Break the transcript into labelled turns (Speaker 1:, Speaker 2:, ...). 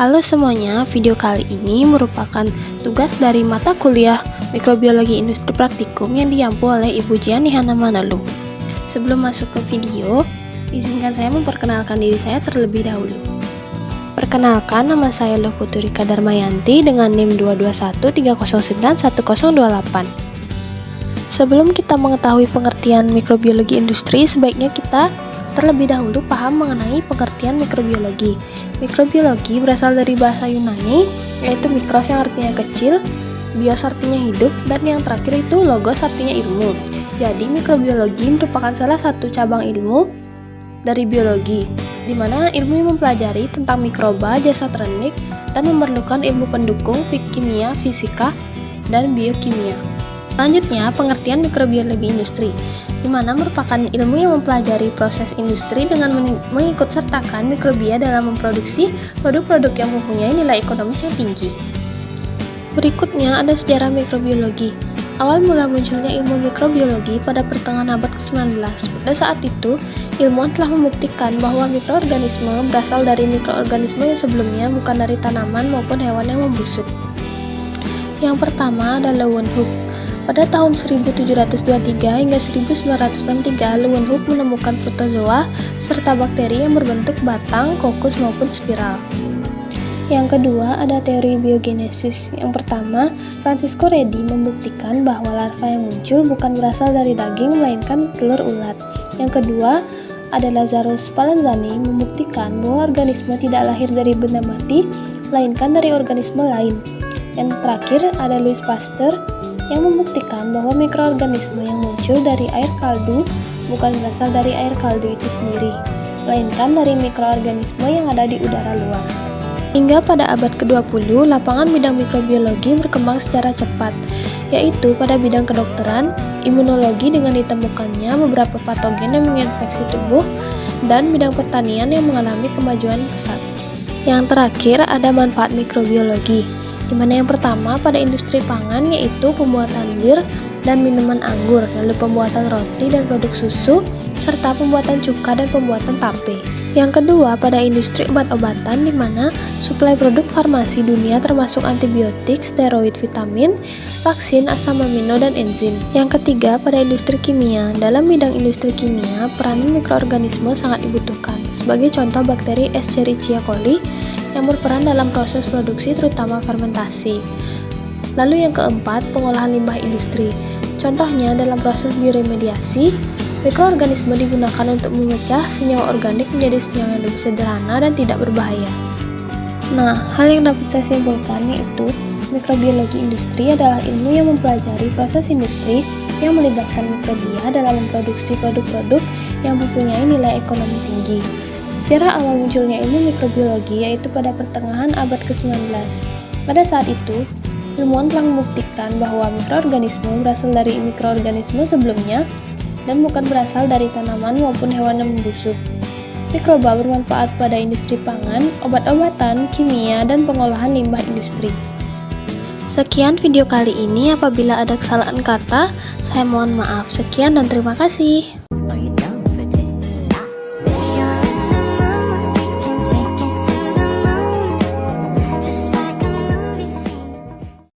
Speaker 1: Halo semuanya, video kali ini merupakan tugas dari mata kuliah Mikrobiologi Industri Praktikum yang diampu oleh Ibu Jiani Hana Manalung. Sebelum masuk ke video, izinkan saya memperkenalkan diri saya terlebih dahulu. Perkenalkan, nama saya Loputurika Darmayanti dengan NIM 221309108. Sebelum kita mengetahui pengertian mikrobiologi industri, sebaiknya kita terlebih dahulu paham mengenai pengertian mikrobiologi. Mikrobiologi berasal dari bahasa Yunani, yaitu mikros yang artinya kecil, bios artinya hidup, dan yang terakhir itu logos artinya ilmu. Jadi mikrobiologi merupakan salah satu cabang ilmu dari biologi, di mana ilmu yang mempelajari tentang mikroba, jasad renik, dan memerlukan ilmu pendukung kimia, fisika, dan biokimia. Selanjutnya, pengertian mikrobiologi industri, di mana merupakan ilmu yang mempelajari proses industri dengan mengikutsertakan mikrobia dalam memproduksi produk-produk yang mempunyai nilai ekonomis yang tinggi. Berikutnya ada sejarah mikrobiologi. Awal mula munculnya ilmu mikrobiologi pada pertengahan abad ke-19. Pada saat itu, ilmuwan telah membuktikan bahwa mikroorganisme berasal dari mikroorganisme yang sebelumnya bukan dari tanaman maupun hewan yang membusuk. Yang pertama adalah Leeuwenhoek. Pada tahun 1723 hingga 1963, Leeuwenhoek menemukan protozoa serta bakteri yang berbentuk batang, kokus maupun spiral. Yang kedua ada teori biogenesis. Yang pertama, Francisco Redi membuktikan bahwa larva yang muncul bukan berasal dari daging melainkan telur ulat. Yang kedua ada Lazarus Spallanzani membuktikan bahwa organisme tidak lahir dari benda mati melainkan dari organisme lain. Yang terakhir ada Louis Pasteur yang membuktikan bahwa mikroorganisme yang muncul dari air kaldu bukan berasal dari air kaldu itu sendiri, melainkan dari mikroorganisme yang ada di udara luar. Hingga pada abad ke-20, lapangan bidang mikrobiologi berkembang secara cepat, yaitu pada bidang kedokteran, imunologi dengan ditemukannya beberapa patogen yang menginfeksi tubuh, dan bidang pertanian yang mengalami kemajuan pesat. Yang terakhir ada manfaat mikrobiologi, di mana yang pertama pada industri pangan yaitu pembuatan bir dan minuman anggur, lalu pembuatan roti dan produk susu, serta pembuatan cuka dan pembuatan tape. Yang kedua pada industri obat-obatan, di mana suplai produk farmasi dunia termasuk antibiotik, steroid, vitamin, vaksin, asam amino, dan enzim. Yang ketiga pada industri kimia. Dalam bidang industri kimia, peranan mikroorganisme sangat dibutuhkan. Sebagai contoh bakteri Escherichia coli yang berperan dalam proses produksi terutama fermentasi. Lalu yang keempat, pengolahan limbah industri. Contohnya dalam proses bioremediasi, mikroorganisme digunakan untuk memecah senyawa organik menjadi senyawa yang lebih sederhana dan tidak berbahaya. Nah, hal yang dapat saya simpulkan yaitu mikrobiologi industri adalah ilmu yang mempelajari proses industri yang melibatkan mikrobia dalam memproduksi produk-produk yang mempunyai nilai ekonomi tinggi. Sejarah awal munculnya ilmu mikrobiologi yaitu pada pertengahan abad ke-19. Pada saat itu, ilmuwan telah membuktikan bahwa mikroorganisme berasal dari mikroorganisme sebelumnya dan bukan berasal dari tanaman maupun hewan yang membusuk. Mikroba bermanfaat pada industri pangan, obat-obatan, kimia, dan pengolahan limbah industri. Sekian video kali ini, apabila ada kesalahan kata, saya mohon maaf. Sekian dan terima kasih.